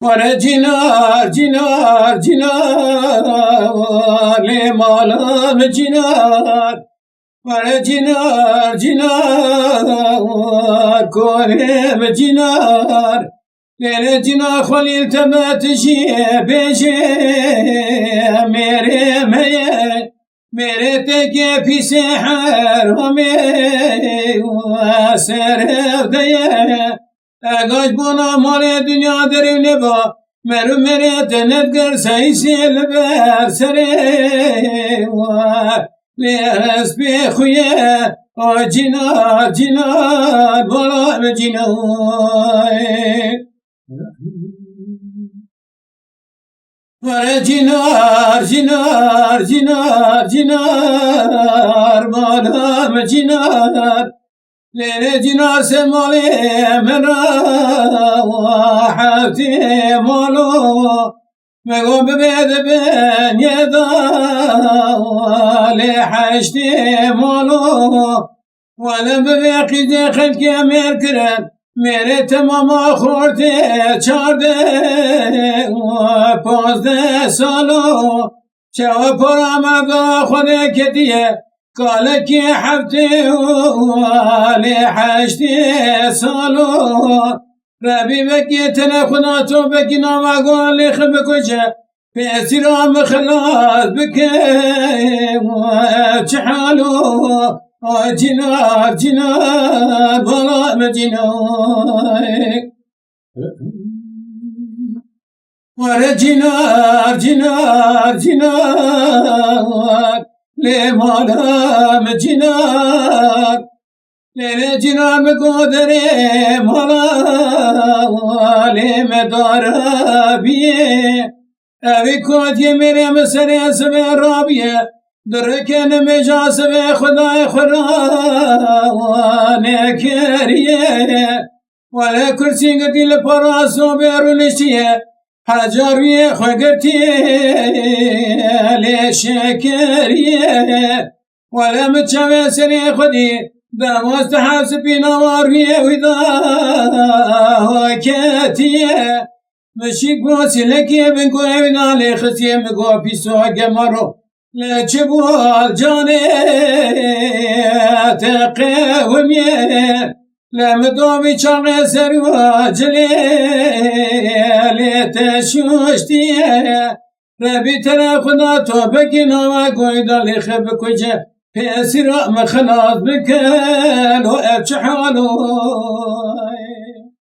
وره جنار جنار جنار لی مالم جنار وره جنار جنار کورم جنار لیل جنار خلیل تبتشی بیشه میره میه میره تکی پیش حرامه سرف دیه اگاش بنا مال دنیا دری نبا مرو مره تنت گر سیسی لبر سره لیرس بی خویه جنار جنار بالام جنار وره جنار جنار جنار جنار بالام جنار لیل جنار سے مالی منا حفتی مالو مگو ببید بین یدا لی حشتی مالو ولم ببیقی دی خلکی امیر کرد میره تمام خورده چارده پازده سالو چوا پر آمده خوده کدیه قال كي حبتي ولي حشتي صالو ربي بكي تنخناتو بكي نوما قول لي خبك وجه في اسرام خلاص بكي وشحالو جنار جنار ظلام جنار وره جنار جنار جنار لی مالم جنار لیل جنار مقدره مالا لی مداره بیه اوی کودی میره مسری سبه رابیه درکن مجا سبه خدای خورا نکریه ولی کرسی گدی لپراسو بیرونشیه حجاریه خگرتیه لی شکریه ولی مچوه سری خودی دماست حسبی نواریه ویدا وکتیه مشیک باسی لکیه بنگو ویدا لی خسیه مگو پیسو گمارو لچه بوال جانه تقومیه لمدومی چاقه سروا جلیل تشوشتیه ربی تر خدا تو بکی نوا گویدالی خب کجه پیسی را مخلاص بکن و ابچه حالو